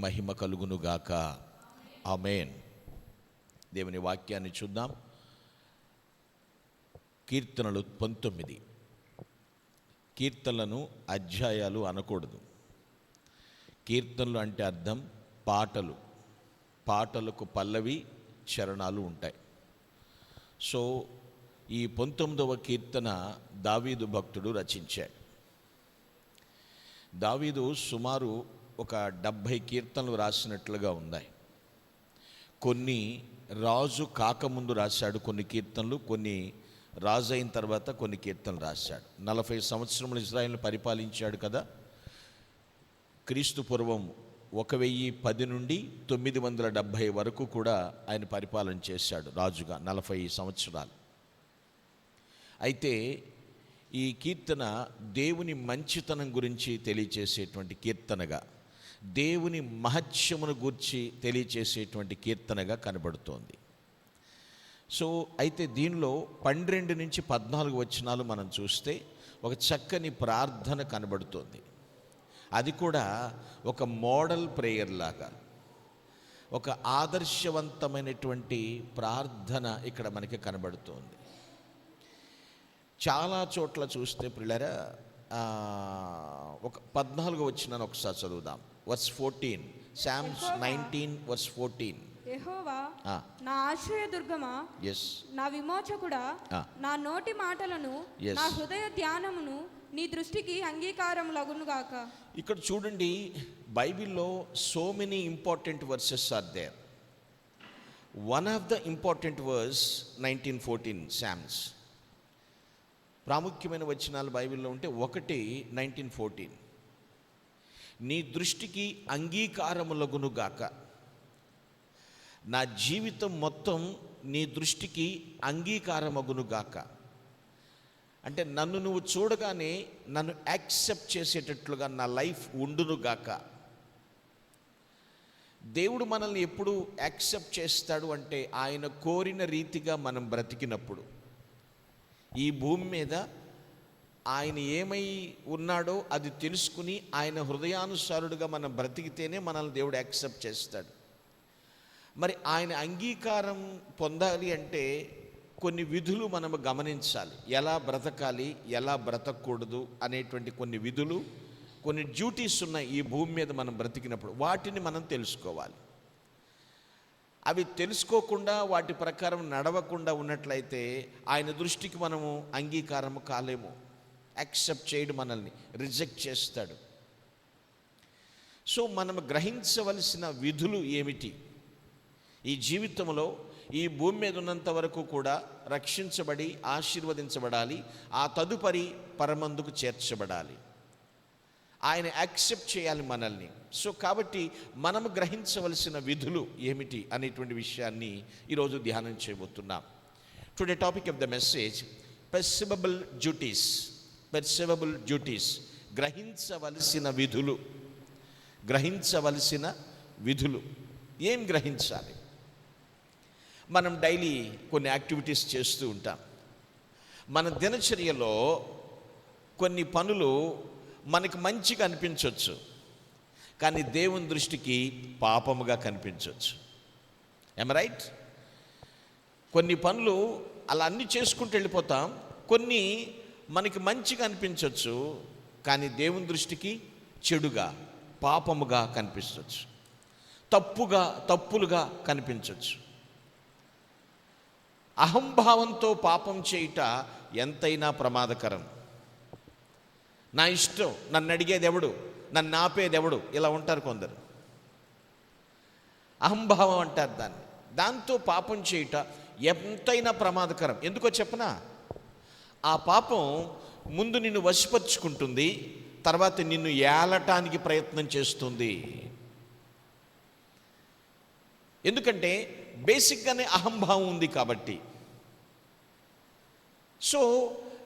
మహిమ కలుగునుగాక. ఆమేన్. దేవుని వాక్యాన్ని చూద్దాం. కీర్తనలు 19. కీర్తనలను అధ్యాయాలు అనకూడదు. కీర్తనలు అంటే అర్థం పాటలు. పాటలకు పల్లవి చరణాలు ఉంటాయి. సో ఈ 19వ కీర్తన దావీదు భక్తుడు రచించాడు. దావీదు సుమారు ఒక 70 కీర్తనలు రాసినట్లుగా ఉన్నాయి. కొన్ని రాజు కాకముందు రాశాడు కొన్ని కీర్తనలు, కొన్ని రాజు అయిన తర్వాత కొన్ని కీర్తనలు రాశాడు. 40 సంవత్సరములు ఇశ్రాయేలును పరిపాలించాడు కదా. క్రీస్తు పూర్వం 1010 నుండి 970 వరకు కూడా ఆయన పరిపాలన చేశాడు రాజుగా, 40 సంవత్సరాలు. అయితే ఈ కీర్తన దేవుని మంచితనం గురించి తెలియచేసేటువంటి కీర్తనగా, దేవుని మహత్యమును గురించి తెలియచేసేటువంటి కీర్తనగా కనబడుతోంది. సో అయితే దీనిలో 12 నుంచి 14 వచనాలు మనం చూస్తే ఒక చక్కని ప్రార్థన కనబడుతోంది. అది కూడా ఒక మోడల్ ప్రేయర్ లాగా, ఒక ఆదర్శవంతమైనటువంటి ప్రార్థన ఇక్కడ మనకి కనబడుతోంది. చాలా చోట్ల చూస్తే ప్రియులారా, ఒక 14 వచనాన్ని ఒకసారి చదువుదాం. Verse 14, psalms 19 verse 14. యెహోవా నా ఆశ్రయదుర్గమా, నా విమోచకుడా, నా నోటి మాటలను నా హృదయ ధ్యానమును నీ దృష్టికి అంగీకారం లగునుగాక. ఇక్కడ చూడండి, బైబిల్లో so many important verses are there. One of the important verse 19:14 psalms. ప్రాముఖ్యమైన వచనాలు బైబిల్లో ఉంటే ఒకటి 19:14, నీ దృష్టికి అంగీకారములగునుగాక. నా జీవితం మొత్తం నీ దృష్టికి అంగీకారమగునుగాక. అంటే నన్ను నువ్వు చూడగానే నన్ను యాక్సెప్ట్ చేసేటట్లుగా నా లైఫ్ ఉండునుగాక. దేవుడు మనల్ని ఎప్పుడు యాక్సెప్ట్ చేస్తాడు అంటే ఆయన కోరిన రీతిగా మనం బ్రతికినప్పుడు. ఈ భూమి మీద ఆయన ఏమై ఉన్నాడో అది తెలుసుకుని ఆయన హృదయానుసారుడుగా మనం బ్రతికితేనే మనల్ని దేవుడు యాక్సెప్ట్ చేస్తాడు. మరి ఆయన అంగీకారం పొందాలి అంటే కొన్ని విధులు మనం గమనించాలి. ఎలా బ్రతకాలి, ఎలా బ్రతకూడదు అనేటువంటి కొన్ని విధులు, కొన్ని డ్యూటీస్ ఉన్నాయి ఈ భూమి మీద మనం బ్రతికినప్పుడు. వాటిని మనం తెలుసుకోవాలి. అవి తెలుసుకోకుండా వాటి ప్రకారం నడవకుండా ఉన్నట్లయితే ఆయన దృష్టికి మనము అంగీకారము కాలేము. యాక్సెప్ట్ చేయడు, మనల్ని రిజెక్ట్ చేస్తాడు. సో మనం గ్రహించవలసిన విధులు ఏమిటి? ఈ జీవితంలో ఈ భూమి మీద ఉన్నంత వరకు కూడా రక్షించబడి ఆశీర్వదించబడాలి, ఆ తదుపరి పరమందుకు చేర్చబడాలి. ఆయన యాక్సెప్ట్ చేయాలి మనల్ని. సో కాబట్టి మనము గ్రహించవలసిన విధులు ఏమిటి అనేటువంటి విషయాన్ని ఈరోజు ధ్యానం చేయబోతున్నాం. Today topic of the message, perceivable duties. Perceivable duties, గ్రహించవలసిన విధులు. గ్రహించవలసిన విధులు ఏం గ్రహించాలి? మనం డైలీ కొన్ని యాక్టివిటీస్ చేస్తూ ఉంటాం. మన దినచర్యలో కొన్ని పనులు మనకు మంచిగా అనిపించవచ్చు, కానీ దేవుని దృష్టికి పాపముగా కనిపించవచ్చు. ఏం రైట్? కొన్ని పనులు అలా అన్నీ చేసుకుంటూ వెళ్ళిపోతాం. కొన్ని మనకి మంచిగా అనిపించవచ్చు, కానీ దేవుని దృష్టికి చెడుగా, పాపముగా కనిపించవచ్చు, తప్పులుగా కనిపించవచ్చు. అహంభావంతో పాపం చేయుట ఎంతైనా ప్రమాదకరం. నా ఇష్టం, నన్ను అడిగేది ఎవడు, నన్ను ఆపేదెవడు, ఇలా ఉంటారు కొందరు. అహంభావం అంటారు దాన్ని. దాంతో పాపం చేయుట ఎంతైనా ప్రమాదకరం. ఎందుకో చెప్పనా? ఆ పాపం ముందు నిన్ను వశపరుచుకుంటుంది, తర్వాత నిన్ను ఏలటానికి ప్రయత్నం చేస్తుంది. ఎందుకంటే బేసిక్గానే అహంభావం ఉంది కాబట్టి. సో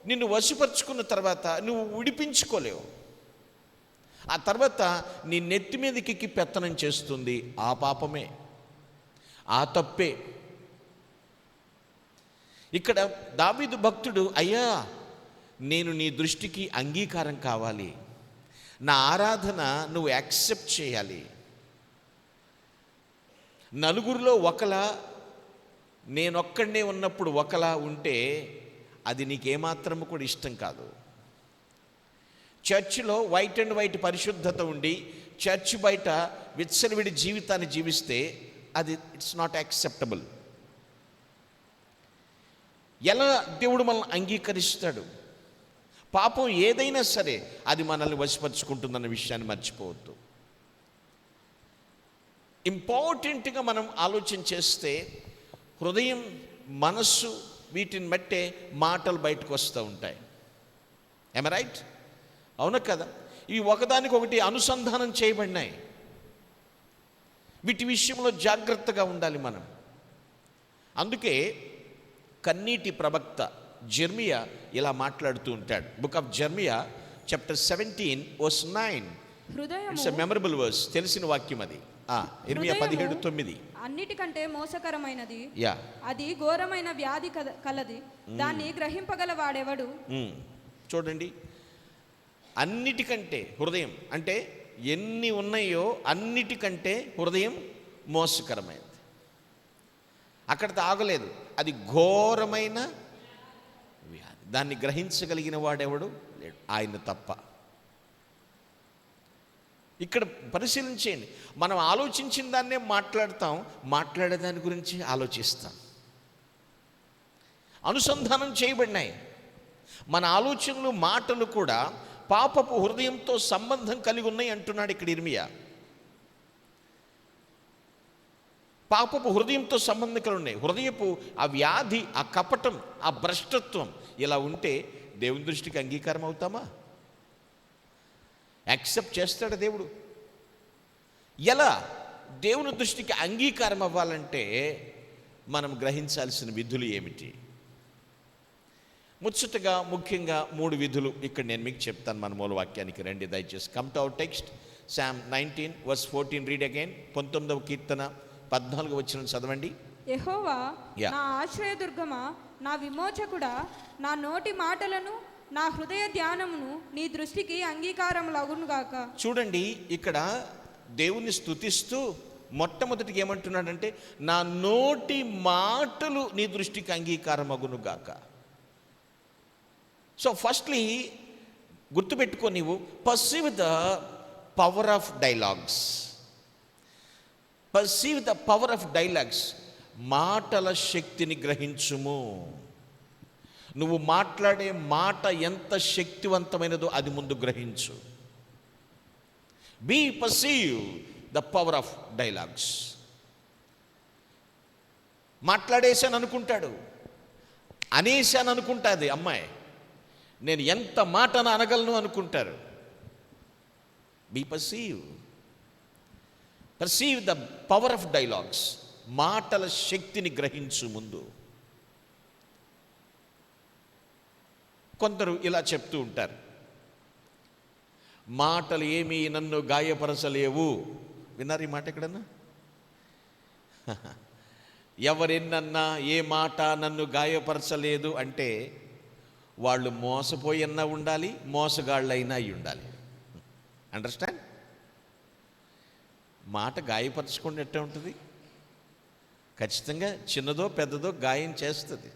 నిన్ను వశపరుచుకున్న తర్వాత నువ్వు విడిపించుకోలేవు. ఆ తర్వాత నీ నెత్తి మీదకి పెత్తనం చేస్తుంది ఆ పాపమే, ఆ తప్పే. ఇక్కడ దావీదు భక్తుడు, అయ్యా నేను నీ దృష్టికి అంగీకారం కావాలి, నా ఆరాధన నువ్వు యాక్సెప్ట్ చేయాలి, నలుగురిలో ఒకలా, నేనొక్కడనే ఉన్నప్పుడు ఒకలా ఉంటే అది నీకేమాత్రము కూడా ఇష్టం కాదు. చర్చిలో వైట్ అండ్ వైట్ పరిశుద్ధత ఉండి చర్చ్ బయట విచ్చలవిడి జీవితాన్ని జీవిస్తే అది ఇట్స్ నాట్ యాక్సెప్టబుల్. ఎలా దేవుడు మనల్ని అంగీకరిస్తాడు? పాపం ఏదైనా సరే అది మనల్ని వశపరుచుకుంటుందన్న విషయాన్ని మర్చిపోవద్దు. ఇంపార్టెంట్గా మనం ఆలోచన చేస్తే హృదయం, మనస్సు వీటిని బట్టే మాటలు బయటకు వస్తూ ఉంటాయి. ఏమ రైట్? అవునా కదా? ఇవి ఒకదానికొకటి అనుసంధానం చేయబడినాయి. వీటి విషయంలో జాగ్రత్తగా ఉండాలి మనం. అందుకే కన్నీటి ప్రవక్త జెర్మియా ఇలా మాట్లాడుతూ ఉంటాడు. Book of Jeremiah chapter 17:9. It's a memorable verse, తెలిసిన వాక్యం అది. ఇర్మియా 17:9. అన్నిటికంటే మోసకరమైనది, అది ఘోరమైన వ్యాధి కలది, దాన్ని గ్రహింపగల వాడెవడు? చూడండి, అన్నిటికంటే హృదయం అంటే ఎన్ని ఉన్నాయో అన్నిటికంటే హృదయం మోసకరమైనది. అక్కడ తాగలేదు, అది ఘోరమైన వ్యాధి, దాన్ని గ్రహించగలిగిన వాడెవడు లేడు, ఆయన తప్ప. ఇక్కడ పరిశీలించేయండి, మనం ఆలోచించిన దాన్నే మాట్లాడతాం, మాట్లాడేదాని గురించి ఆలోచిస్తాం. అనుసంధానం చేయబడినాయి మన ఆలోచనలు, మాటలు కూడా పాపపు హృదయంతో సంబంధం కలిగి ఉన్నాయి అంటున్నాడు ఇక్కడ ఇర్మియా. పాపపు హృదయంతో సంబంధం కలిగి ఉన్నాయి. హృదయపు ఆ వ్యాధి, ఆ కపటం, ఆ భ్రష్టత్వం ఇలా ఉంటే దేవుని దృష్టికి అంగీకారం అవుతామా? యాక్సెప్ట్ చేస్తాడు దేవుడు? ఎలా దేవుని దృష్టికి అంగీకారం అవ్వాలంటే మనం గ్రహించాల్సిన విధులు ఏమిటి? ముచ్చటగా ముఖ్యంగా 3 విధులు ఇక్కడ నేను మీకు చెప్తాను. మన మూల వాక్యానికి రండి దయచేసి. Come to our text, Psalm 19:14. Read again. 19వ కీర్తన 14వ వచనం చదవండి. యెహోవా నా ఆశ్రయదుర్గమా, నా విమోచకుడా, నా నోటి మాటలను, నా హృదయ ధ్యానమును నీ దృష్టికి అంగీకారములగునుగాక. చూడండి, ఇక్కడ దేవుని స్తుతిస్తూ మొట్టమొదటికి ఏమంటున్నాడంటే, నా నోటి మాటలు నీ దృష్టికి అంగీకారమగునుగాక. సో ఫస్ట్లీ గుర్తుపెట్టుకో, నీవు perceive the power of dialogues. Perceive the power of dialogues. మాటల శక్తిని గ్రహించుము. నువ్వు మాట్లాడే మాట ఎంత శక్తివంతమైనదో అది ముందు గ్రహించు. Perceive the power of dialogues. మాట్లాడేశాను అనుకుంటాడు, అనేశాను అనుకుంటుంది అమ్మాయి, నేను ఎంత మాటను అనగలను అనుకుంటారు. Perceive the power of dialogues. మాటల శక్తిని గ్రహించు ముందు. కొందరు ఇలా చెప్తూ ఉంటారు, మాటలు ఏమీ నన్ను గాయపరచలేవు. విన్నారు ఈ మాట ఎక్కడన్నా? ఎవరెన్నన్నా ఏ మాట నన్ను గాయపరచలేదు అంటే వాళ్ళు మోసపోయినా ఉండాలి, మోసగాళ్ళైనా అయి ఉండాలి. అండర్స్టాండ్? మాట గాయపరచుకోండి ఎట్లా ఉంటుంది? ఖచ్చితంగా చిన్నదో పెద్దదో గాయం చేస్తుంది.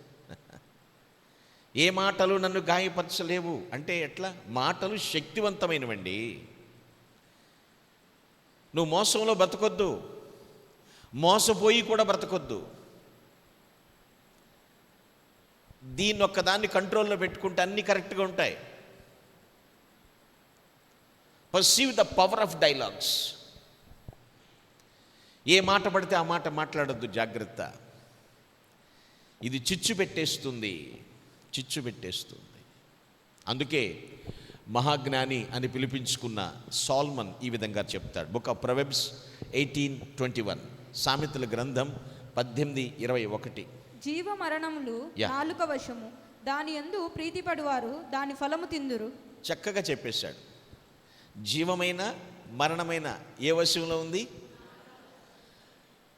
ఏ మాటలు నన్ను గాయపరచలేవు అంటే ఎట్లా? మాటలు శక్తివంతమైనవండి. నువ్వు మోసంలో బ్రతకొద్దు, మోసపోయి కూడా బ్రతకొద్దు. దీన్ని ఒక్కదాన్ని కంట్రోల్లో పెట్టుకుంటే అన్నీ కరెక్ట్గా ఉంటాయి. Perceive the power of dialogues. ఏ మాట పడితే ఆ మాట మాట్లాడొద్దు, జాగ్రత్త. ఇది చిచ్చు పెట్టేస్తుంది. అందుకే మహాజ్ఞాని అని పిలిపించుకున్న సాల్మన్ ఈ విధంగా చెప్తాడు. Book of proverbs 18:21. సామెతల గ్రంథం 18:21. జీవ మరణములు నాలుక వశము, దాని యందు ప్రీతిపడువారు దాని ఫలము తిందురు. చక్కగా చెప్పేశాడు. జీవమైన మరణమైన ఏ వశంలో ఉంది?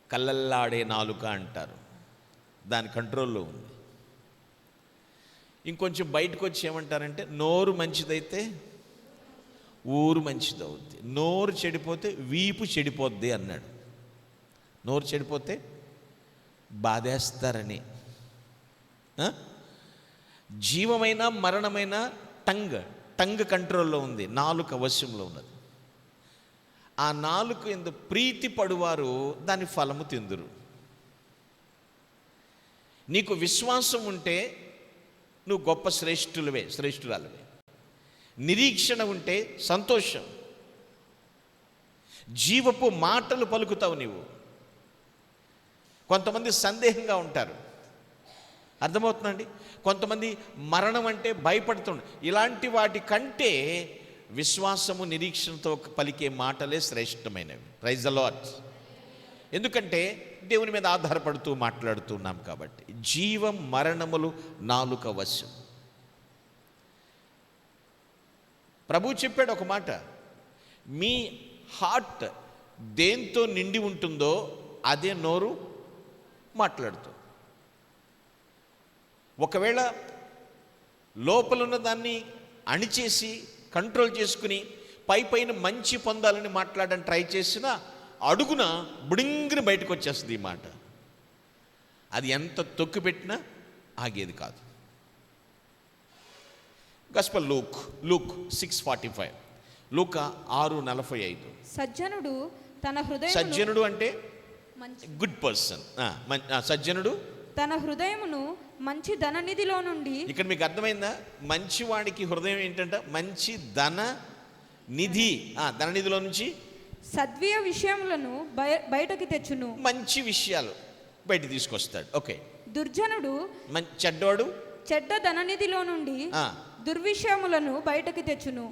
కళ్ళల్లాడే నాలుక అంటారు, దాని కంట్రోల్లో ఉంది. ఇంకొంచెం బయటకు వచ్చి ఏమంటారంటే, నోరు మంచిదైతే ఊరు మంచిదవుద్ది, నోరు చెడిపోతే వీపు చెడిపోద్ది అన్నాడు. నోరు చెడిపోతే బాధేస్తారని. జీవమైన మరణమైన టంగ్ కంట్రోల్లో ఉంది, నాలుక వశంలో ఉన్నది. ఆ నాలుక ఎందు ప్రీతి పడువారు దాని ఫలము తిందురు. నీకు విశ్వాసం ఉంటే నువ్వు గొప్ప శ్రేష్ఠురాలివే. నిరీక్షణ ఉంటే సంతోషం. జీవపు మాటలు పలుకుతావు నీవు. కొంతమంది సందేహంగా ఉంటారు, అర్థమవుతుందండి. కొంతమంది మరణం అంటే భయపడుతుండ. ఇలాంటి వాటి కంటే విశ్వాసము నిరీక్షణతో పలికే మాటలే శ్రేష్టమైనవి. Praise the lord. ఎందుకంటే దేవుని మీద ఆధారపడుతూ మాట్లాడుతున్నాం కాబట్టి. జీవం మరణములు నాలుక వశం. ప్రభు చెప్పాడు ఒక మాట, మీ హార్ట్ దేంతో నిండి ఉంటుందో అదే నోరు మాట్లాడుతుంది. ఒకవేళ లోపలున్న దాన్ని అణిచేసి కంట్రోల్ చేసుకుని పైన మంచి పొందాలని మాట్లాడని ట్రై చేసినా అడుగున బుడింగిని బయటకు వచ్చేస్తుంది ఈ మాట. అది ఎంత తొక్కి పెట్టినా ఆగేది కాదు. గాస్పెల్ లూక్ 6:45, లూకా 6:45. సజ్జనుడు అంటే గుడ్ పర్సన్. సజ్జనుడు తన హృదయమును మంచి ధననిధిలో నుండి. ఇక్కడ మీకు అర్థమైందా? మంచివాడికి హృదయం ఏంటంట? మంచి ధన నిధి. ధననిధిలో నుంచి సద్వియ విషయములను బయటకి తెచ్చును. మంచి విషయాలు బయట తీసుకొస్తాడు. ఓకే. దుర్జనుడు చెడ్డోడు చెడ్డ ధననిధిలో నుండి దుర్విషయములను బయటకి తెచ్చును.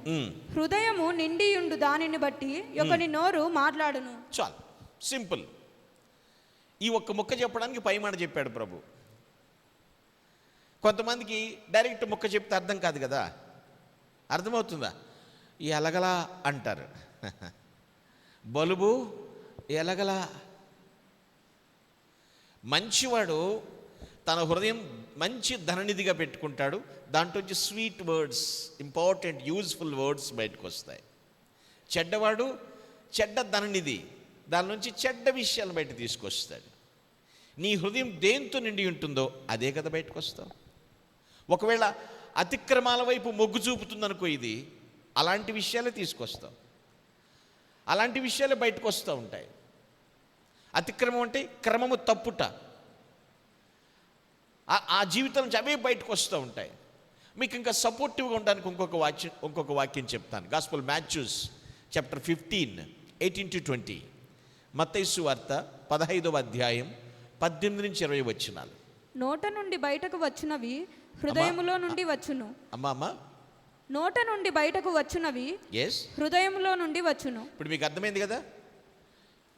హృదయము నిండియుండు దానిని బట్టి ఒకని నోరు మాట్లాడును. చాలు, సింపుల్. ఈ ఒక్క ముక్క చెప్పడానికి పై మాట చెప్పాడు ప్రభు. కొంతమందికి డైరెక్ట్ ముక్క చెప్తే అర్థం కాదు కదా. అర్థమవుతుందా? ఎలగలా అంటారు. బలుబు ఎలగలా. మంచివాడు తన హృదయం మంచి ధననిధిగా పెట్టుకుంటాడు. దాంట్లోంచి sweet words, important useful words బయటకు వస్తాయి. చెడ్డవాడు చెడ్డ ధననిధి, దాని నుంచి చెడ్డ విషయాలు బయట తీసుకొస్తాడు. నీ హృదయం దేంతో నిండి ఉంటుందో అదే కదా బయటకు వస్తావు. ఒకవేళ అతిక్రమాల వైపు మొగ్గు చూపుతుందనుకో, ఇది అలాంటి విషయాలే తీసుకొస్తావు. అలాంటి విషయాలే బయటకు వస్తూ ఉంటాయి. అతిక్రమం అంటే క్రమము తప్పుట. ఆ జీవితం నుంచి అవే బయటకు వస్తూ ఉంటాయి. మీకు ఇంకా సపోర్టివ్గా ఉండడానికి ఇంకొక వాక్యం చెప్తాను. Gospel Matthews chapter 15:18-20. మత్తయి సువార్త 15వ అధ్యాయం 18-20 వచనాలు. నోట నుండి బయటకు వచ్చునవి హృదయములో నుండి వచ్చును. అమ్మా, నోట నుండి బయటకు వచ్చునవి హృదయములో నుండి వచ్చును. ఇప్పుడు మీకు అర్థమైంది కదా.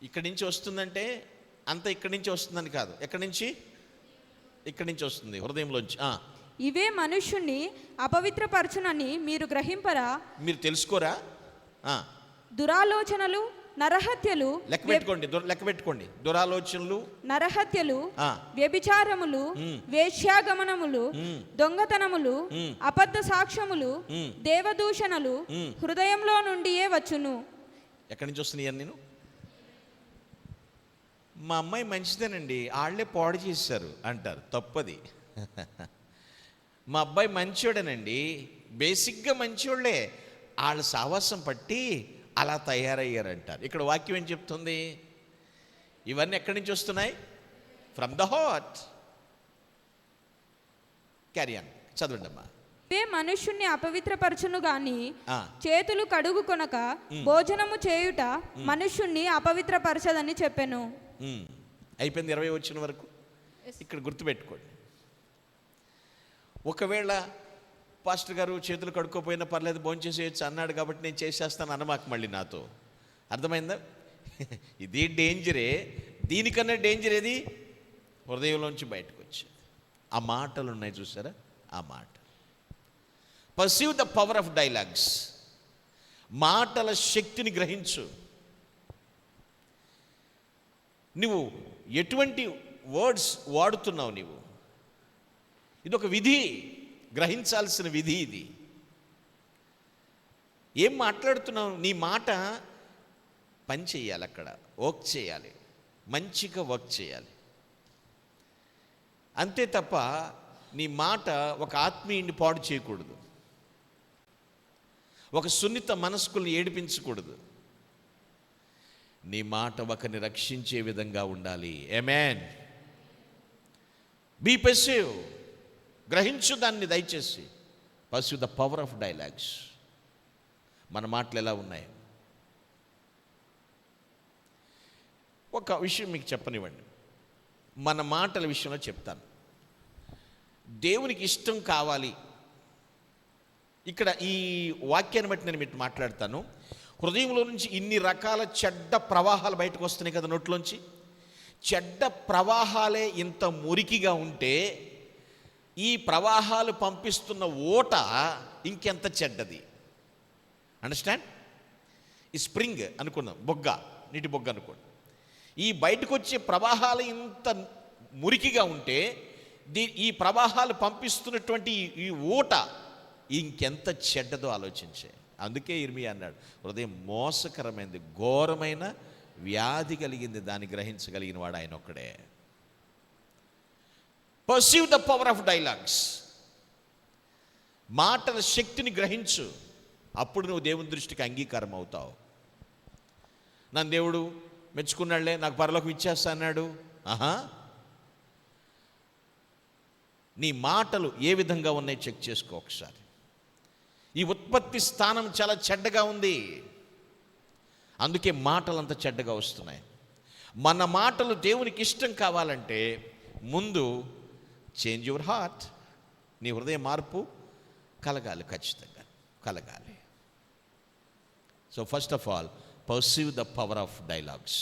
ఇక్కడి నుంచి వస్తుందంటే అంత ఇక్కడి నుంచి వస్తుందని కాదు. ఇక్కడి నుంచి వస్తుంది, హృదయంలోంచి. ఇవే మనుష్యుణ్ణి అపవిత్రపరచునని మీరు గ్రహింపరా? మీరు తెలుసుకోరా? దురాలోచనలు, నరహత్యలు, లెక్క పెట్టుకోండి. దురాలోచనలు, నరహత్యలు, వ్యభిచారములు, వేశ్యాగమనములు, దొంగతనములు, అబద్ధ సాక్ష్యములు, దేవదూషణలు హృదయంలో నుండియే వచ్చును. ఎక్కడి నుంచి వస్తున్నాయి? నేను మా అమ్మాయి మంచిదేనండి, వాళ్ళే పాడు చేశారు అంటారు. తప్పది. మా అబ్బాయి మంచోడేనండి, బేసిక్గా మంచోళ్ళే, వాళ్ళ సావాసం పట్టి అలా తయారయ్యారంటారు. ఇక్కడ వాక్యం ఏం చెప్తుంది? ఇవన్నీ ఎక్కడి నుంచి వస్తున్నాయి? From the heart. Carry on, చదవండి అమ్మా. ఇవే మనుష్యుణ్ణి అపవిత్రపరచును గాని చేతులు కడుగు కొనక భోజనము చేయుట మనుష్యుణ్ణి అపవిత్రపరచదని చెప్పాను. అయిపోయింది 20 వచ్చిన వరకు. ఇక్కడ గుర్తుపెట్టుకోండి. ఒకవేళ పాస్టర్ గారు చేతులు కడుక్కోపోయినా పర్లేదు, భోంచేసేయచ్చు అన్నాడు కాబట్టి నేను చేసేస్తాను అనమాక మళ్ళీ నాతో. అర్థమైందా? ఇది డేంజరే. దీనికన్నా డేంజర్ ఏది? హృదయంలోంచి బయటకు వచ్చేది. ఆ మాటలు ఉన్నాయి చూసారా? ఆ మాట. Perceive the power of dialogues. మాటల శక్తిని గ్రహించు. నువ్వు ఎటువంటి వర్డ్స్ వాడుతున్నావు? నీవు ఇదొక విధి, గ్రహించాల్సిన విధి ఇది. ఏం మాట్లాడుతున్నావు? నీ మాట పని చేయాలి, అక్కడ వర్క్ చేయాలి. మంచిగా వర్క్ చేయాలి. అంతే తప్ప నీ మాట ఒక ఆత్మీయుని పాడు చేయకూడదు, ఒక సున్నిత మనస్కుల్ని ఏడిపించకూడదు. నీ మాట ఒకరిని రక్షించే విధంగా ఉండాలి. ఆమేన్. బీ పర్సీవ్, గ్రహించు దాన్ని దయచేసి. Perceive the power of dialogues. మన మాటలు ఎలా ఉన్నాయి? ఒక విషయం మీకు చెప్పనివ్వండి, మన మాటల విషయంలో చెప్తాను. దేవునికి ఇష్టం కావాలి. ఇక్కడ ఈ వాక్యాన్ని బట్టి నేను మీకు మాట్లాడతాను. హృదయంలో నుంచి ఇన్ని రకాల చెడ్డ ప్రవాహాలు బయటకు వస్తున్నాయి కదా నోట్లోంచి. చెడ్డ ప్రవాహాలే ఇంత మురికిగా ఉంటే ఈ ప్రవాహాలు పంపిస్తున్న ఓట ఇంకెంత చెడ్డది. అండర్స్టాండ్? ఈ స్ప్రింగ్ అనుకుందాం, బొగ్గ, నీటి బొగ్గ అనుకోండి. ఈ బయటకు వచ్చే ప్రవాహాలు ఇంత మురికిగా ఉంటే ఈ ప్రవాహాలు పంపిస్తున్నటువంటి ఈ ఓట ఇంకెంత చెడ్డదో ఆలోచించే. అందుకే ఇర్మియా అన్నాడు, హృదయం మోసకరమైనది, ఘోరమైన వ్యాధి కలిగింది, దాన్ని గ్రహించగలిగిన వాడు ఆయన ఒక్కడే. Perceive the power of dialogues. మాటల శక్తిని గ్రహించు, అప్పుడు నువ్వు దేవుని దృష్టికి అంగీకారం అవుతావు. నన్ను దేవుడు మెచ్చుకున్నాడులే, నాకు పరలోకం ఇచ్చేస్తా అన్నాడు. ఆహా, నీ మాటలు ఏ విధంగా ఉన్నాయి చెక్ చేసుకో ఒకసారి. ఈ ఉత్పత్తి స్థానం చాలా చెడ్డగా ఉంది, అందుకే మాటలు అంత చెడ్డగా వస్తున్నాయి. మన మాటలు దేవునికి ఇష్టం కావాలంటే ముందు చేంజ్ యువర్ హార్ట్. నీ హృదయ మార్పు కలగాలి, ఖచ్చితంగా కలగాలి. So first of all perceive the power of dialogues.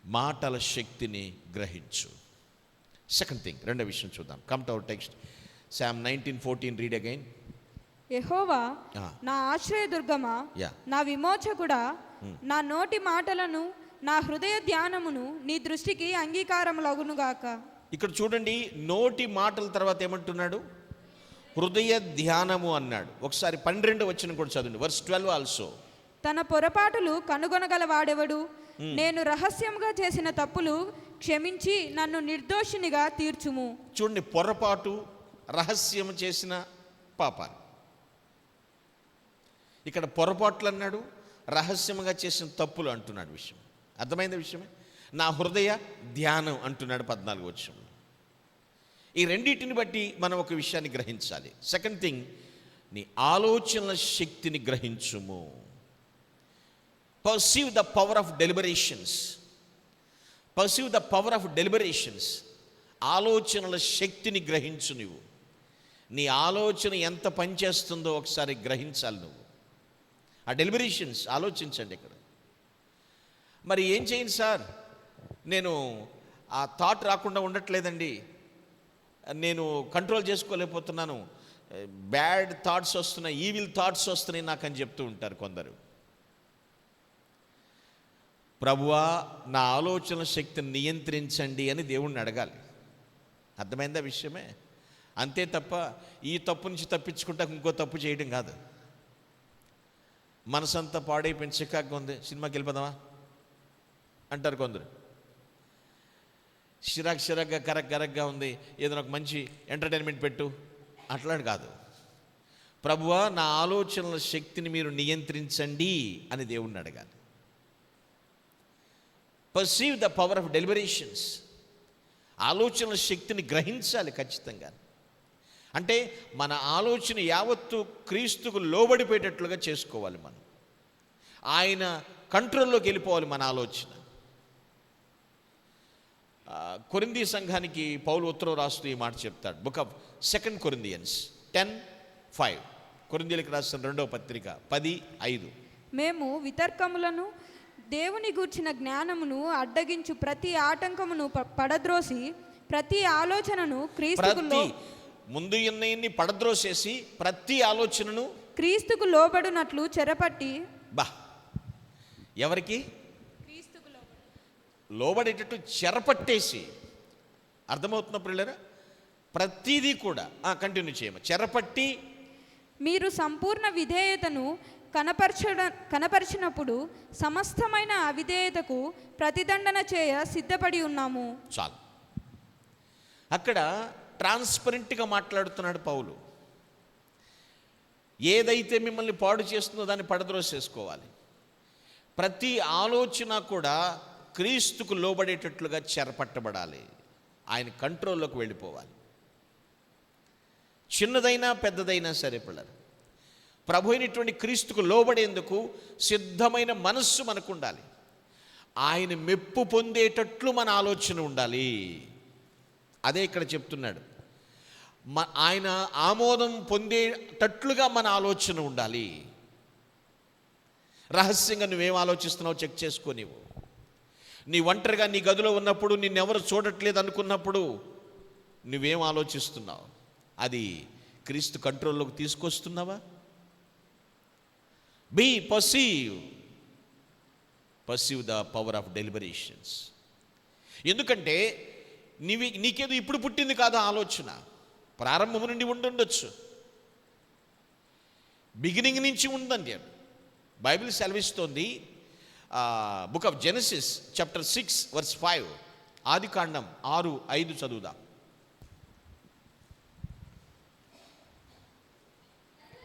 మాటల శక్తిని గ్రహించు. సెకండ్ థింగ్, రెండో విషయం చూద్దాం. Come to our text, psalm 19:14. Read again. యెహోవా నా ఆశ్రయదుర్గమా, నా విమోచకుడా, నా నోటి మాటలను నా హృదయ ధ్యానమును నీ దృష్టికి అంగీకారములగునుగాక. ఇక్కడ చూడండి, నోటి మాటల తర్వాత ఏమంటున్నాడు? హృదయ ధ్యానము అన్నాడు. ఒకసారి 12వ వచనం కూడా చదవండి, వర్స్ 12 ఆల్సో. తన పొరపాటులు కనుగొనగల వాడెవడు? నేను రహస్యముగా చేసిన తప్పులు క్షమించి నన్ను నిర్దోషినిగా తీర్చుము. చూడండి, పొరపాటు, రహస్యం చేసిన పాపాలు. ఇక్కడ పొరపాట్లు అన్నాడు, రహస్యంగా చేసిన తప్పులు అంటున్నాడు. విషయం అర్థమైంది విషయమే. నా హృదయ ధ్యానం అంటున్నాడు 14వ వచనం. ఈ రెండింటిని బట్టి మనం ఒక విషయాన్ని గ్రహించాలి. సెకండ్ థింగ్, నీ ఆలోచనల శక్తిని గ్రహించుము. Perceive the power of deliberations. Perceive the power of deliberations. ఆలోచనల శక్తిని గ్రహించు. నువ్వు నీ ఆలోచన ఎంత పనిచేస్తుందో ఒకసారి గ్రహించాలి నువ్వు. ఆ డెలిబరేషన్స్ ఆలోచించండి. ఇక్కడ మరి ఏం చేయండి సార్, నేను ఆ థాట్ రాకుండా ఉండట్లేదండి, నేను కంట్రోల్ చేసుకోలేకపోతున్నాను, బ్యాడ్ థాట్స్ వస్తున్నాయి, ఈవిల్ థాట్స్ వస్తున్నాయి నాకు అని చెప్తూ ఉంటారు కొందరు. ప్రభువా, నా ఆలోచన శక్తిని నియంత్రించండి అని దేవుణ్ణి అడగాలి. అర్థమైందా విషయమే? అంతే తప్ప ఈ తప్పు నుంచి తప్పించుకుంటా ఇంకో తప్పు చేయడం కాదు. మనసంతా పాడైపోయిన చికాకు ఉంది, సినిమాకి వెళ్ళిపోదామా అంటారు కొందరు. చిరాగ్గా కరగ్గా ఉంది, ఏదైనా ఒక మంచి ఎంటర్టైన్మెంట్ పెట్టు, అట్లాంటి కాదు. ప్రభువా, నా ఆలోచనల శక్తిని మీరు నియంత్రించండి అని దేవుణ్ణి అడగాలి. Perceive the power of deliberations. ఆలోచనల శక్తిని గ్రహించాలి ఖచ్చితంగా. అంటే మన ఆలోచన యావత్తు క్రీస్తుకు లోబడిపోయేటట్లుగా చేసుకోవాలి. మనం ఆయన కంట్రోల్లోకి వెళ్ళిపోవాలి మన ఆలోచన. కొరింథీ సంఘానికి పౌలు ఉత్తరం రాస్తూ ఈ మాట చెప్తాడు. Book of 2 Corinthians 10:5. కొరింథీయులకు రాసిన 2వ పత్రిక 10:5. మేము వితర్కములను దేవుని గూర్చిన జ్ఞానమును అడ్డగించు ప్రతి ఆటంకమును పడద్రోసి ప్రతి ఆలోచనను క్రీస్తుకు ముందు ఉన్నన్ని పడద్రోసేసి ప్రతి ఆలోచనను క్రీస్తుకు లోబడునట్లు చెరపట్టి. ఎవరికి లోబడేటట్టు చెరపట్టేసి. అర్థమవుతున్నప్పుడు వెళ్ళారా? ప్రతిదీ కూడా కంటిన్యూ చేయమ. చెరపట్టి మీరు సంపూర్ణ విధేయతను కనపరిచినప్పుడు సమస్తమైన అవిధేయతకు ప్రతిదండన చేయ సిద్ధపడి ఉన్నాము. చాలు. అక్కడ ట్రాన్స్పరెంట్గా మాట్లాడుతున్నాడు పౌలు. ఏదైతే మిమ్మల్ని పాడు చేస్తుందో దాన్ని పడద్రోసేసుకోవాలి. ప్రతి ఆలోచన కూడా క్రీస్తుకు లోబడేటట్లుగా చెరపట్టబడాలి. ఆయన కంట్రోల్లోకి వెళ్ళిపోవాలి. చిన్నదైనా పెద్దదైనా సరే పిల్లలు, ప్రభు అయినటువంటి క్రీస్తుకు లోబడేందుకు సిద్ధమైన మనస్సు మనకు ఉండాలి. ఆయన మెప్పు పొందేటట్లు మన ఆలోచన ఉండాలి. అదే ఇక్కడ చెప్తున్నాడు. ఆయన ఆమోదం పొందేటట్లుగా మన ఆలోచన ఉండాలి. రహస్యంగా నువ్వేం ఆలోచిస్తున్నావు చెక్ చేసుకో. నీ ఒంటరిగా నీ గదిలో ఉన్నప్పుడు నిన్నెవరు చూడట్లేదు అనుకున్నప్పుడు నువ్వేం ఆలోచిస్తున్నావు? అది క్రీస్తు కంట్రోల్లోకి తీసుకొస్తున్నావా? Perceive the power of deliberations. ఎందుకంటే నీకేదో ఇప్పుడు పుట్టింది కాదు ఆలోచన, ప్రారంభం నుండి ఉండుండొచ్చు, బిగినింగ్ నుంచి ఉందండి. బైబిల్ సెలవిస్తోంది. Book of Genesis chapter 6 verse 5, ఆదికాండం 6:5 చదువుదాం.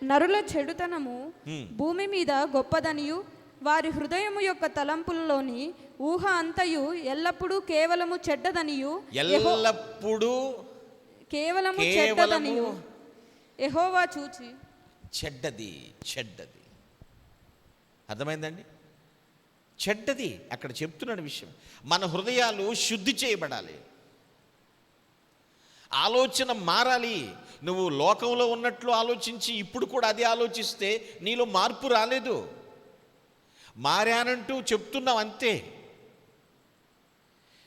నరుల చెడుతనము భూమి మీద గొప్పదనియు వారి హృదయము యొక్క తలంపులలోని ఊహ అంతయు ఎల్లప్పుడూ కేవలము చెడ్డదనియు యెహోవా చూచి. చెడ్డది అర్థమైందండి? చెడ్డది అక్కడ చెప్తున్నాడు విషయం. మన హృదయాలు శుద్ధి చేయబడాలి, ఆలోచన మారాలి. నువ్వు లోకంలో ఉన్నట్లు ఆలోచించి ఇప్పుడు కూడా అదే ఆలోచిస్తే నీలో మార్పు రాలేదు. మారానంటూ చెప్తున్నావు అంతే.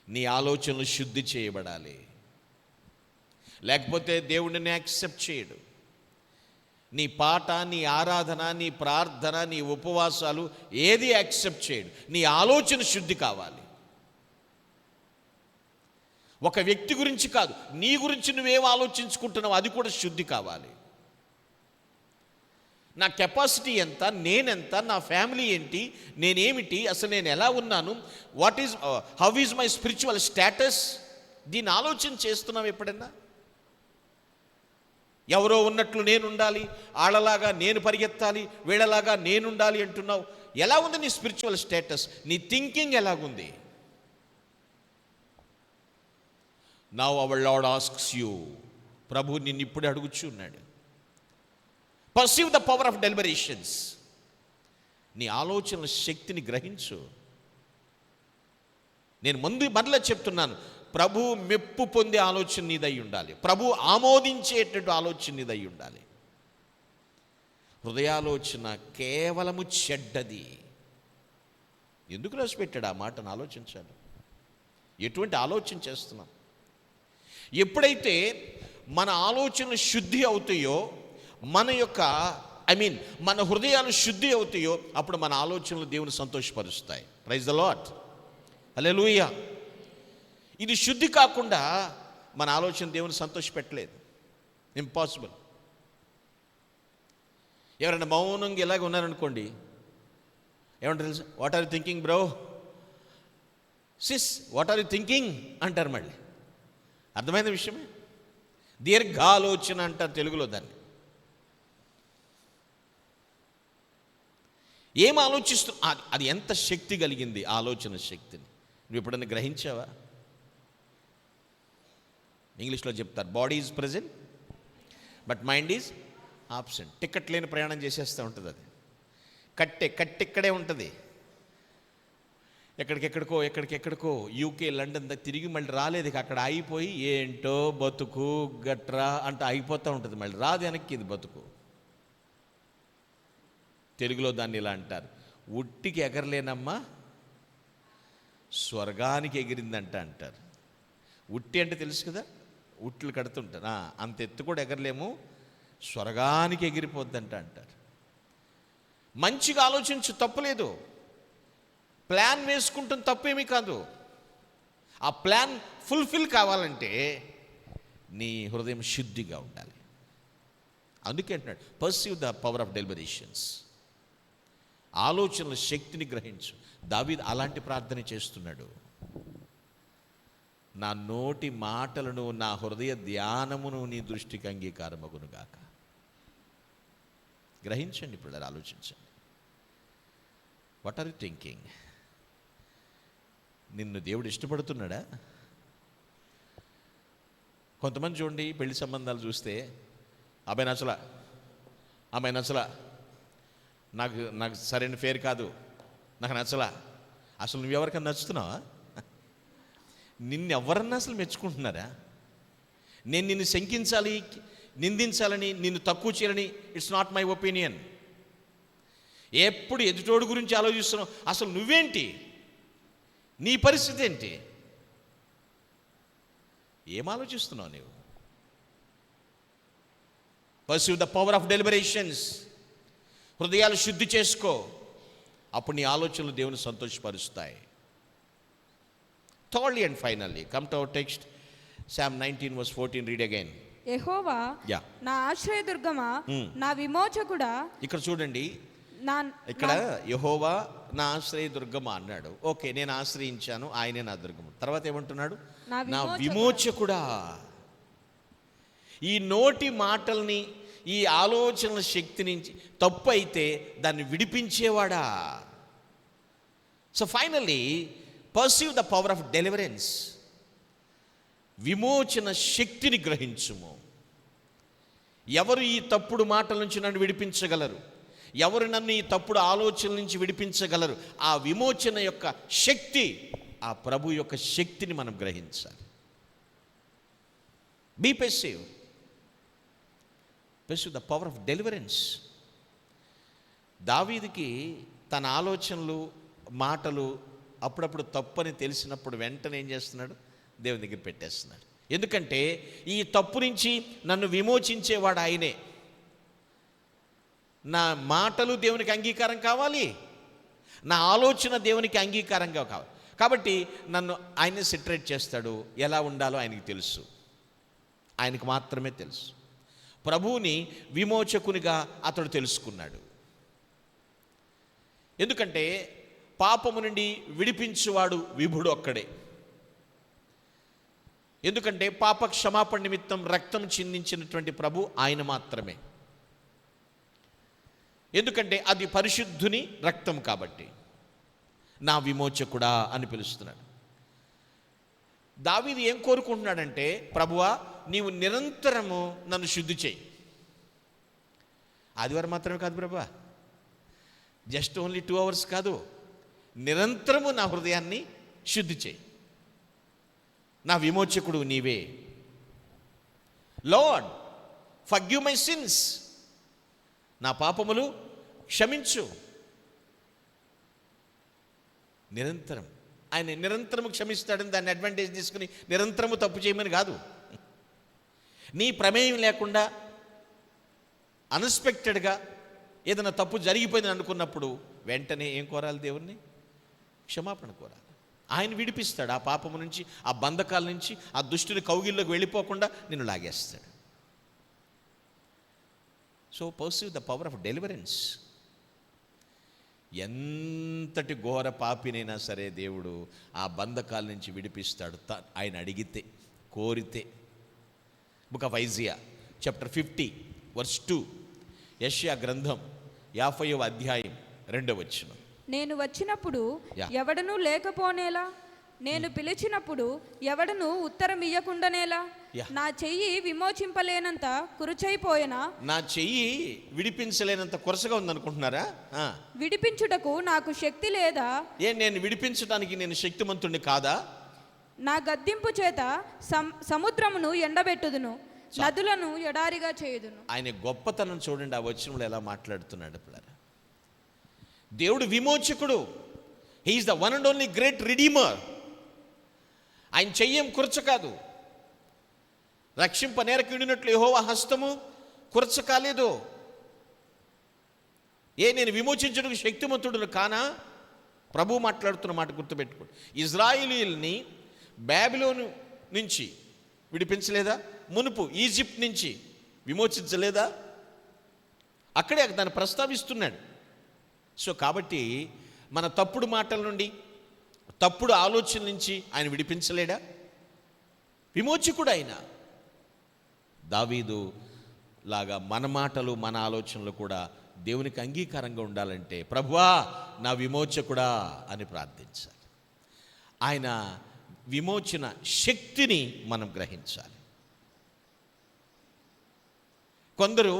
నీ ఆలోచనలు శుద్ధి చేయబడాలి, లేకపోతే దేవుడిని యాక్సెప్ట్ చేయడు. నీ పాట, నీ ఆరాధన, నీ ప్రార్థన, నీ ఉపవాసాలు ఏది యాక్సెప్ట్ చేయడు. నీ ఆలోచన శుద్ధి కావాలి. ఒక వ్యక్తి గురించి కాదు, నీ గురించి నువ్వేం ఆలోచించుకుంటున్నావు అది కూడా శుద్ధి కావాలి. నా కెపాసిటీ ఎంత, నేనెంత, నా ఫ్యామిలీ ఏంటి, నేనేమిటి, అసలు నేను ఎలా ఉన్నాను, how is my spiritual status, దీన్ని ఆలోచన చేస్తున్నావు ఎప్పుడన్నా? ఎవరో ఉన్నట్లు నేను ఉండాలి, వాళ్ళలాగా నేను పరిగెత్తాలి, వీళ్ళలాగా నేనుండాలి అంటున్నావు. ఎలా ఉంది నీ స్పిరిచువల్ స్టేటస్? నీ థింకింగ్ ఎలాగుంది? Now our Lord asks you. ప్రభు నిన్ను ఇప్పుడు అడుగుచున్నాడు. Perceive the power of deliberations. నీ ఆలోచనల శక్తిని గ్రహించు. నేను మరలా చెప్తున్నాను, ప్రభు మెప్పు పొందే ఆలోచన నీదై ఉండాలి, ప్రభు ఆమోదించేటట్టు ఆలోచన నీదై ఉండాలి. హృదయాలోచన కేవలము చెడ్డది. ఎందుకు రాసిపెట్టాడు ఆ మాటను? ఆలోచించాలి. ఎటువంటి ఆలోచన చేస్తున్నాం? ఎప్పుడైతే మన ఆలోచనలు శుద్ధి అవుతాయో, మన హృదయాలు శుద్ధి అవుతాయో, అప్పుడు మన ఆలోచనలు దేవుని సంతోషపరుస్తాయి. ప్రైజ్ ద లార్డ్, హల్లెలూయా. ఇది శుద్ధి కాకుండా మన ఆలోచన దేవుని సంతోషపెట్టలేదు. ఇంపాసిబుల్. ఎవరైనా మౌనంగా ఇలాగ ఉన్నారనుకోండి, ఏమంటారు తెలుసు? What are you thinking bro, sis, what are you thinking అంటారు. మళ్ళీ అర్థమైన విషయమే. దీర్ఘాలోచన అంటారు తెలుగులో దాన్ని. ఏం అది ఎంత శక్తి కలిగింది ఆలోచన శక్తిని నువ్వు ఎప్పుడన్నా గ్రహించావా? ఇంగ్లీష్లో చెప్తారు, body is present but mind is absent. Ticket లేని ప్రయాణం చేసేస్తూ ఉంటుంది. అది కట్టెక్కడే ఉంటుంది. ఎక్కడికెక్కడికో యూకే, లండన్ తిరిగి మళ్ళీ రాలేదు. అక్కడ అయిపోయి ఏంటో బతుకు గట్రా అంటే అయిపోతూ ఉంటుంది. మళ్ళీ రాదు వెనక్కి ఇది బతుకు. తెలుగులో దాన్ని ఇలా అంటారు, ఉట్టికి ఎగరలేనమ్మా స్వర్గానికి ఎగిరిందంట అంటారు. ఉట్టి అంటే తెలుసు కదా, ఉట్లు కడుతుంటారు. అంత ఎత్తు కూడా ఎగరలేము, స్వర్గానికి ఎగిరిపోద్దంట అంటారు. మంచిగా ఆలోచించు, తప్పులేదు. ప్లాన్ వేసుకుంటాం, తప్పేమీ కాదు. ఆ ప్లాన్ ఫుల్ఫిల్ కావాలంటే నీ హృదయం శుద్ధిగా ఉండాలి. అందుకే అంటున్నాడు, perceive the power of deliberations. ఆలోచనల శక్తిని గ్రహించు. దావీదు అలాంటి ప్రార్థన చేస్తున్నాడు. నా నోటి మాటలను, నా హృదయ ధ్యానమును నీ దృష్టికి అంగీకారమగును గాక. గ్రహించండి పిల్లలు, ఆలోచించండి. What are you thinking? నిన్ను దేవుడు ఇష్టపడుతున్నాడా? కొంతమంది చూడండి, పెళ్లి సంబంధాలు చూస్తే అబ్బాయి నచ్చలా, అమ్మాయి నచ్చలా, నాకు సరైన ఫేర్ కాదు, నాకు నచ్చలా. అసలు నువ్వెవరికన్నా నచ్చుతున్నావా? నిన్నెవరన్నా అసలు మెచ్చుకుంటున్నారా? నేను నిన్ను శంకించాలి, నిందించాలని, నిన్ను తక్కువ చేయాలని ఇట్స్ నాట్ మై ఒపీనియన్. ఎప్పుడు ఎదుటోడు గురించి ఆలోచిస్తున్నావు. అసలు నువ్వేంటి, నీ పరిస్థితి ఏంటి, ఏం ఆలోచిస్తున్నావు నీవు? Pursue the power of deliberations. హృదయాలు శుద్ధి చేసుకో, అప్పుడు నీ ఆలోచనలు దేవుని సంతోషపరుస్తాయి. Thirdly and finally come to our text, Psalm 19:14. Read again. యెహోవా నా ఆశ్రయదుర్గమా, నా విమోచకుడా. ఇక్కడ చూడండి, ఇక్కడ యెహోవా నా ఆశ్రయదుర్గమా అన్నాడు. ఓకే, నేను ఆశ్రయించాను, ఆయనే నా దుర్గము. తర్వాత ఏమంటున్నాడు? నా విమోచకుడా. ఈ నోటి మాటల్ని, ఈ ఆలోచనల శక్తి నుంచి తప్పు అయితే దాన్ని విడిపించేవాడా. So finally perceive the power of deliverance. విమోచన శక్తిని గ్రహించుము. ఎవరు ఈ తప్పుడు మాటల నుంచి నన్ను విడిపించగలరు? ఎవరు నన్ను ఈ తప్పుడు ఆలోచనల నుంచి విడిపించగలరు? ఆ విమోచన యొక్క శక్తి, ఆ ప్రభు యొక్క శక్తిని మనం గ్రహించాలి. Be perceive the power of deliverance. దావీదుకి తన ఆలోచనలు, మాటలు అప్పుడప్పుడు తప్పని తెలిసినప్పుడు వెంటనే ఏం చేస్తున్నాడు? దేవుని దగ్గర పెట్టేస్తున్నాడు. ఎందుకంటే ఈ తప్పు నుంచి నన్ను విమోచించేవాడు ఆయనే. నా మాటలు దేవునికి అంగీకారం కావాలి, నా ఆలోచన దేవునికి అంగీకారంగా కావాలి. కాబట్టి నన్ను ఆయనే సెటరేట్ చేస్తాడు. ఎలా ఉండాలో ఆయనకి తెలుసు, ఆయనకు మాత్రమే తెలుసు. ప్రభువుని విమోచకునిగా అతడు తెలుసుకున్నాడు. ఎందుకంటే పాపము నుండి విడిపించువాడు విభుడు ఒక్కడే. ఎందుకంటే పాప క్షమాపణ నిమిత్తం రక్తం చిందించినటువంటి ప్రభు ఆయన మాత్రమే. ఎందుకంటే అది పరిశుద్ధుని రక్తం కాబట్టి. నా విమోచకుడా అని పిలుస్తున్నాడు. దావీదు ఏం కోరుకుంటున్నాడంటే, ప్రభువా నీవు నిరంతరము నన్ను శుద్ధి చేయి. ఆదివారం మాత్రమే కాదు ప్రభువా, జస్ట్ ఓన్లీ 2 hours కాదు, నిరంతరము నా హృదయాన్ని శుద్ధి చేయి. నా విమోచకుడు నీవే. Lord forgive my since. నా పాపములు క్షమించు. నిరంతరం ఆయన నిరంతరము క్షమిస్తాడని దాన్ని అడ్వాంటేజ్ తీసుకుని నిరంతరము తప్పు చేయమని కాదు. నీ ప్రమేయం లేకుండా అన్ఎక్స్పెక్టెడ్గా ఏదైనా తప్పు జరిగిపోయిందని అనుకున్నప్పుడు వెంటనే ఏం కోరాలి? దేవుణ్ణి క్షమాపణ కోరాలి. ఆయన విడిపిస్తాడు ఆ పాపము నుంచి, ఆ బంధకాల నుంచి, ఆ దుష్టుని కౌగిల్లోకి వెళ్ళిపోకుండా నిన్ను లాగేస్తాడు. So perceive the power of deliverance. ఎంతటి ఘోర పాపినైనా సరే దేవుడు ఆ బంధకాల నుంచి విడిపిస్తాడు ఆయన అడిగితే, కోరితే. Book of Isaiah chapter 50:2. యెషయా గ్రంథం 50వ అధ్యాయం 2వ వచనం. నేను వచ్చినప్పుడు ఎవడనూ లేకపోనేలా, నేను పిలిచినప్పుడు ఎవడను ఉత్తరం ఇయ్యకుండానేలా, నా చెయ్యి విమోచింపలేనంత కురుచైపోయినా, నా చెయ్యి విడిపించలేనంత కొరసగా ఉందనుకుంటున్నారా? విడిపించుటకు నాకు శక్తి లేదా? నేను విడిపించడానికి నేను శక్తిమంతుణ్ణి కాదా? నా గద్దింపు చేత సముద్రమును ఎండబెట్టుదును, నదులను ఎడారిగా చేయుదును. ఆయన గొప్పతనం చూడండి, ఆ వచనంలో ఎలా మాట్లాడుతున్నాడు పిల్లరా. దేవుడు విమోచకుడు. He is the one and only great redeemer. ఆయన చెయ్యం కురచ కాదు. రక్షింప నేరకిడినట్లు యెహోవా హస్తము కురచ కాలేదు. నేను విమోచించడానికి శక్తిమంతుడును కానా? ప్రభు మాట్లాడుతున్న మాట గుర్తుపెట్టుకోండి. ఇజ్రాయిలీల్ని బాబిలోను నుంచి విడిపించలేదా? మునుపు ఈజిప్ట్ నుంచి విమోచించలేదా? అక్కడే దాన్ని ప్రస్తావిస్తున్నాడు. సో కాబట్టి మన తప్పుడు మాటల నుండి, తప్పుడు ఆలోచనల నుంచి ఆయన విడిపించలేడా? విమోచకుడు ఆయన. దావీదు లాగా మన మాటలు, మన ఆలోచనలు కూడా దేవునికి అంగీకారంగా ఉండాలంటే, ప్రభువా నా విమోచకుడా అని ప్రార్థించాలి. ఆయన విమోచన శక్తిని మనం గ్రహించాలి. కొందరు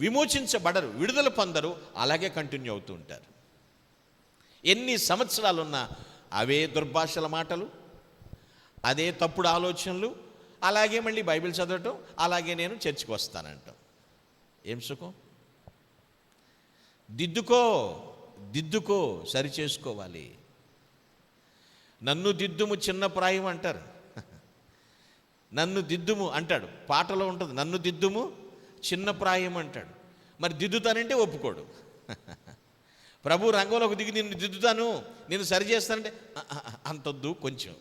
విమోచించబడరు, విడుదల పొందరు, అలాగే కంటిన్యూ అవుతూ ఉంటారు. ఎన్ని సంవత్సరాలున్నా అవే దుర్భాషల మాటలు, అదే తప్పుడు ఆలోచనలు, అలాగే మళ్ళీ బైబిల్ చదవటం, అలాగే నేను చర్చికి వస్తానంటాం. ఏం సుఖం? దిద్దుకో, సరి చేసుకోవాలి. నన్ను దిద్దుము చిన్న ప్రాయం అంటారు. నన్ను దిద్దుము అంటాడు, పాటలో ఉంటుంది, నన్ను దిద్దుము చిన్న ప్రాయం అంటాడు. మరి దిద్దుతానంటే ఒప్పుకోడు. ప్రభు రంగంలోకి దిగి నిన్ను దిద్దుతాను, నేను సరి చేస్తానంటే అంతొద్దు, కొంచెం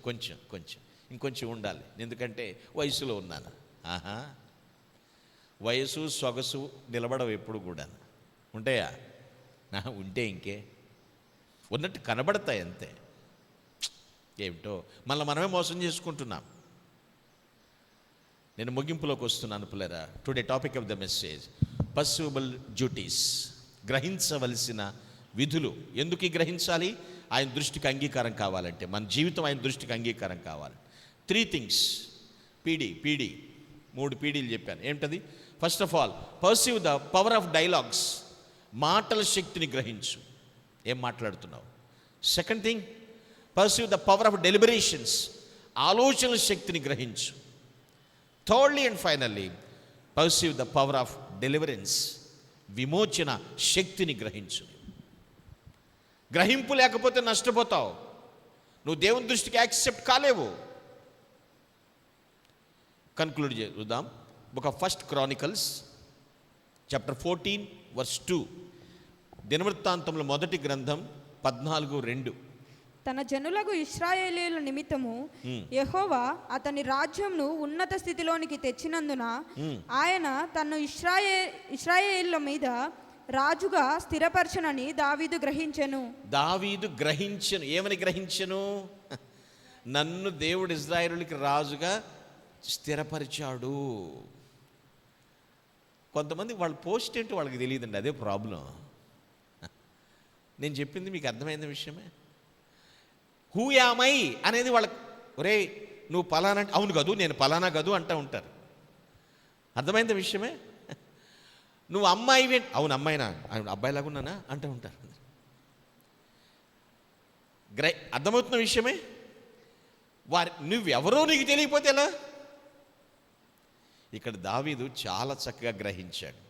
ఇంకొంచెం ఉండాలి, ఎందుకంటే వయసులో ఉన్నాను. వయసు సొగసు నిలబడవు ఎప్పుడు కూడా. ఉంటాయా? ఉంటే ఇంకే ఉన్నట్టు కనబడతాయి అంతే. ఏమిటో మళ్ళీ మనమే మోసం చేసుకుంటున్నాం. నేను ముగింపులోకి వస్తున్నాను పిల్లరా. Today topic of the message, pursuable duties, గ్రహించవలసిన విధులు. ఎందుకు గ్రహించాలి? ఆయన దృష్టికి అంగీకారం కావాలంటే, మన జీవితం ఆయన దృష్టికి అంగీకారం కావాలి. 3 things. పీడి 3 పీడీలు చెప్పాను. ఏమిటది? First of all, perceive the power of dialogues, మాటల శక్తిని గ్రహించు, ఏం మాట్లాడుతున్నావు. Second thing, perceive the power of deliberations, ఆలోచనల శక్తిని గ్రహించు. Thirdly and finally, perceive the power of deliverance, విమోచన శక్తిని గ్రహించు. గ్రహింపు లేకపోతే నష్టపోతావు, నువ్వు దేవుని దృష్టికి యాక్సెప్ట్ కాలేవు. కన్క్లూడ్ చేద్దాం. Book of first Chronicles chapter 14 verse 2. దినవృత్తాంతముల మొదటి గ్రంథం 14:2. తన జనులకు ఇశ్రాయేలీయుల నిమిత్తము యెహోవా అతని రాజ్యంను ఉన్నత స్థితిలోనికి తెచ్చినందున ఆయన తన్ను ఇశ్రాయేలీయుల మీద రాజుగా స్థిరపరచనని దావీదు గ్రహించెను. ఏమని గ్రహించెను? నన్ను దేవుడు ఇశ్రాయేలుకి రాజుగా స్థిరపరిచాడు. కొంతమంది వాళ్ళ పోస్ట్ ఏంటో వాళ్ళకి తెలియదండి, అదే ప్రాబ్లం. నేను చెప్పింది మీకు అర్థమైంది విషయమే. హూ యామై అనేది వాళ్ళకి, ఒరే నువ్వు పలానా, అవును కదూ, నేను పలానా కదూ అంటూ ఉంటారు. అర్థమైంది విషయమే. నువ్వు అమ్మాయివే, అవును అమ్మాయినా, అబ్బాయిలాగా ఉన్నానా అంటూ ఉంటారు. అర్థమవుతున్న విషయమే. నువ్వెవరో నీకు తెలియకపోతే ఎలా? ఇక్కడ దావీదు చాలా చక్కగా గ్రహించాడు.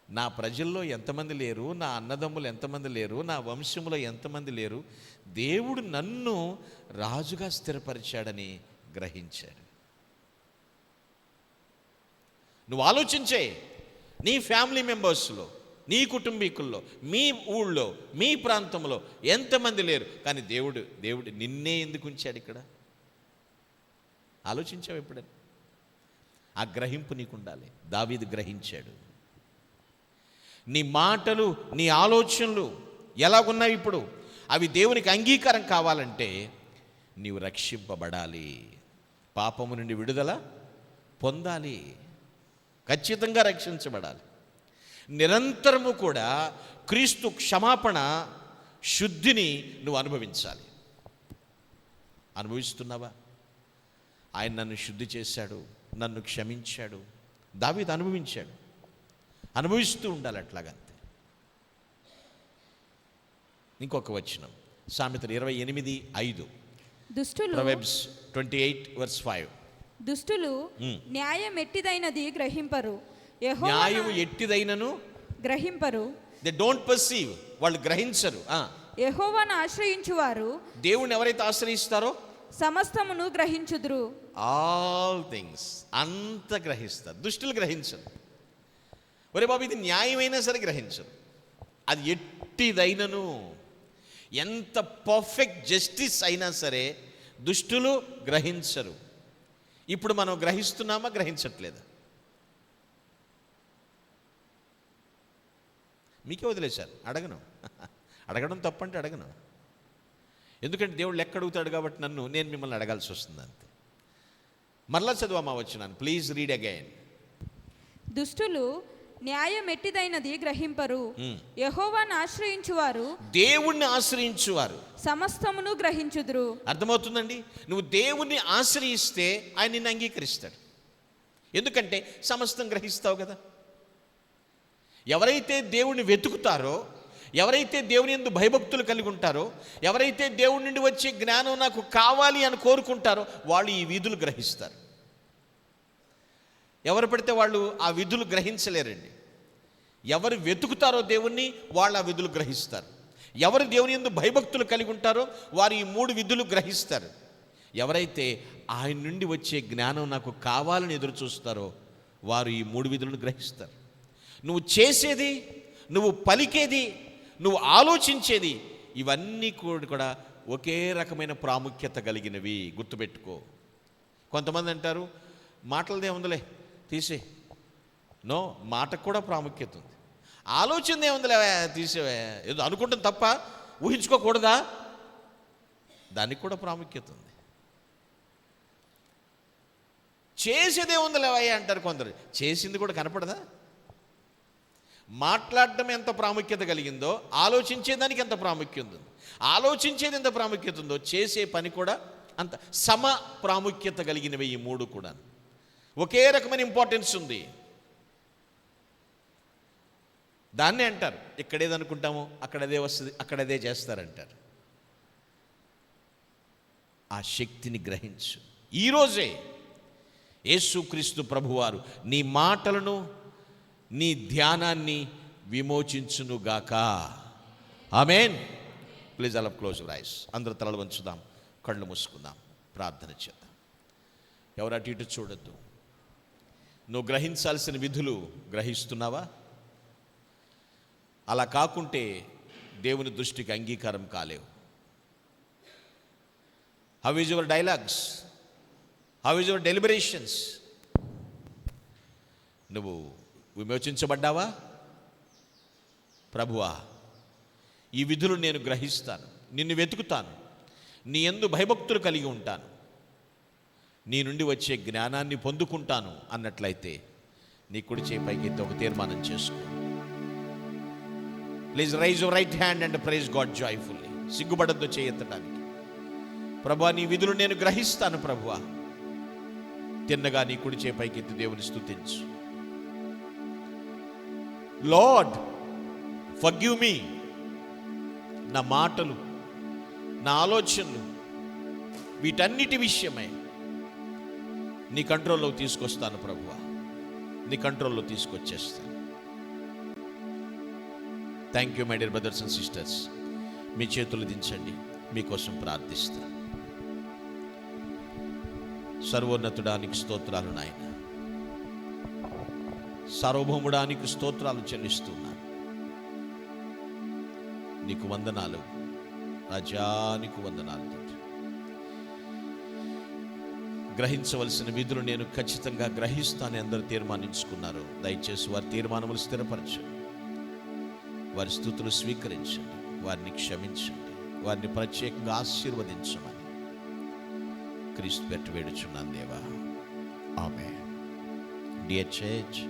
నా ప్రజల్లో ఎంతమంది లేరు, నా అన్నదమ్ములు ఎంతమంది లేరు, నా వంశంలో ఎంతమంది లేరు, దేవుడు నన్ను రాజుగా స్థిరపరిచాడని గ్రహించాడు. నువ్వు ఆలోచించే, నీ ఫ్యామిలీ మెంబర్స్లో, నీ కుటుంబీకుల్లో, మీ ఊళ్ళో, మీ ప్రాంతంలో ఎంతమంది లేరు, కానీ దేవుడు నిన్నే ఎందుకు ఉంచాడు ఇక్కడ? ఆలోచించావు ఎప్పుడైనా? ఆ గ్రహింపు నీకు ఉండాలి. దావీదు గ్రహించాడు. నీ మాటలు, నీ ఆలోచనలు ఎలాగున్నాయి ఇప్పుడు? అవి దేవునికి అంగీకారం కావాలంటే నీవు రక్షింపబడాలి, పాపము నుండి విడుదల పొందాలి, ఖచ్చితంగా రక్షించబడాలి. నిరంతరము కూడా క్రీస్తు క్షమాపణ, శుద్ధిని నువ్వు అనుభవించాలి. అనుభవిస్తున్నావా? ఆయన నన్ను శుద్ధి చేశాడు, నన్ను క్షమించాడు. దావీదు అనుభవించాడు, అనుభవిస్తూ ఉండాలి అట్లాగంతే. ఇంకొక వచనం, సామెతలు 28:5. దుష్టులు, ప్రొవెర్బ్స్ 28 verse 5. దుష్టులు న్యాయం ఎట్టిదైనది గ్రహింపరు, న్యాయం ఎట్టిదైనను గ్రహింపరు. దే డోంట్ పర్సీవ్, వాళ్ళు గ్రహించరు. యెహోవాను ఆశ్రయించువారు, దేవుని ఎవరైతే ఆశ్రయిస్తారో సమస్తమును గ్రహించుదురు. ఆల్ థింగ్స్, అంత గ్రహిస్తారు. దుష్టులు గ్రహించరు. ఒరే బాబు ఇది న్యాయమైనా సరే గ్రహించరు. అది ఎట్టిదైనను, ఎంత పర్ఫెక్ట్ జస్టిస్ అయినా సరే దుష్టులు గ్రహించరు. ఇప్పుడు మనం గ్రహిస్తున్నామా, గ్రహించట్లేదా? మీకే వదిలేశారు, అడగను. అడగడం తప్పంటే అడగను, ఎందుకంటే దేవుడు లెక్క అడుగుతాడు కాబట్టి నేను మిమ్మల్ని అడగాల్సి వస్తుంది అంతే. మరలా చదువమ్మా వచ్చినాను, ప్లీజ్ రీడ్ అగైన్. దుష్టులు న్యాయం ఎట్టిదైనది గ్రహింపరు, యెహోవాను ఆశ్రయించువారు దేవుణ్ణి ఆశ్రయించువారు సమస్తమును గ్రహించుదురు. అర్థమవుతుందండి? నువ్వు దేవుణ్ణి ఆశ్రయిస్తే ఆయన నిన్ను అంగీకరిస్తాడు, ఎందుకంటే సమస్తం గ్రహిస్తావు కదా. ఎవరైతే దేవుణ్ణి వెతుకుతారో, ఎవరైతే దేవుని యందు భయభక్తులు కలిగి ఉంటారో, ఎవరైతే దేవుడి నుండి వచ్చే జ్ఞానం నాకు కావాలి అని కోరుకుంటారో వాళ్ళు ఈ విధులు గ్రహిస్తారు. ఎవరు పడితే వాళ్ళు ఆ విధులు గ్రహించలేరండి. ఎవరు వెతుకుతారో దేవుణ్ణి వాళ్ళు ఆ విధులు గ్రహిస్తారు. ఎవరు దేవుని యందు భయభక్తులు కలిగి ఉంటారో వారు ఈ 3 విధులు గ్రహిస్తారు. ఎవరైతే ఆయన నుండి వచ్చే జ్ఞానం నాకు కావాలని ఎదురు చూస్తారో వారు ఈ 3 విధులను గ్రహిస్తారు. నువ్వు చేసేది, నువ్వు పలికేది, నువ్వు ఆలోచించేది ఇవన్నీ కూడా ఒకే రకమైన ప్రాముఖ్యత కలిగినవి. గుర్తుపెట్టుకో. కొంతమంది అంటారు మాటలదే ఉందిలే తీసే. నో, మాటకు కూడా ప్రాముఖ్యత ఉంది. ఆలోచన ఏముందిలే తీసేవే, ఏదో అనుకుంటాం తప్ప ఊహించుకోకూడదా, దానికి కూడా ప్రాముఖ్యత ఉంది. చేసేదే ఉందిలేవయ్యా అంటారు కొందరు, చేసింది కూడా కనపడదా? మాట్లాడటం ఎంత ప్రాముఖ్యత కలిగిందో ఆలోచించేదానికి ఎంత ప్రాముఖ్యత ఉంది. ఆలోచించేది ఎంత ప్రాముఖ్యత ఉందో చేసే పని కూడా అంత సమ ప్రాముఖ్యత కలిగినవి. ఈ 3 కూడా ఒకే రకమైన ఇంపార్టెన్స్ ఉంది. దాన్నే అంటారు ఇక్కడేదనుకుంటామో అక్కడదే వస్తుంది, అక్కడదే చేస్తారంటారు. ఆ శక్తిని గ్రహించు. ఈరోజే యేసుక్రీస్తు ప్రభువారు నీ మాటలను, నీ ధ్యానాన్ని విమోచించునుగాక. ఆమేన్. ప్లీజ్ అలా క్లోజ్ యువర్ ఐస్. అందరూ తలలు వంచుదాం, కళ్ళు మూసుకుందాం, ప్రార్థన చేద్దాం. ఎవరు అటు ఇటు చూడొద్దు. నువ్వు గ్రహించాల్సిన విధులు గ్రహిస్తున్నావా? అలా కాకుంటే దేవుని దృష్టికి అంగీకారం కాలేవు. How is your dialogues? How is your deliberations? నువ్వు విమోచించబడ్డావా? ప్రభువా, ఈ విధులు నేను గ్రహిస్తాను, నిన్ను వెతుకుతాను, నీ యందు భయభక్తులు కలిగి ఉంటాను, నీ నుండి వచ్చే జ్ఞానాన్ని పొందుకుంటాను అన్నట్లయితే నీ కుడి చేయి పైకెత్తి ఒక తీర్మానం చేసుకో. Please raise your right hand and praise God joyfully. సిగ్గుపడద్దు చేయెత్తడానికి. ప్రభువా, నీ విధులు నేను గ్రహిస్తాను. ప్రభువా, తిన్నగా నీ కుడి చేయి పైకెత్తి దేవుని స్తుతించు. Lord, forgive me. నా మాటలు, నా ఆలోచనలు, వీటన్నిటి విషయమై నీ కంట్రోల్లోకి తీసుకొస్తాను ప్రభువా. నీ కంట్రోల్లో తీసుకొచ్చేస్తాను. Thank you my dear brothers and sisters. మీ చేతులు దించండి, మీకోసం ప్రార్థిస్తాను. సర్వోన్నతుడానికి స్తోత్రాలు నాయన, సార్వభౌముడానికి స్తోత్రాలు చెల్లిస్తున్నాను. నీకు వందనాలు రాజా, నీకు వందనాలు. గ్రహించవలసిన విధులు నేను ఖచ్చితంగా గ్రహిస్తానని అందరూ తీర్మానించుకున్నారు. దయచేసి వారి తీర్మానములు స్థిరపరచండి, వారి స్తుతులు స్వీకరించండి, వారిని క్షమించండి, వారిని ప్రత్యేకంగా ఆశీర్వదించమని క్రీస్తు పెట్టి వేడుచున్నాను దేవా. ఆమేన్. Dear church,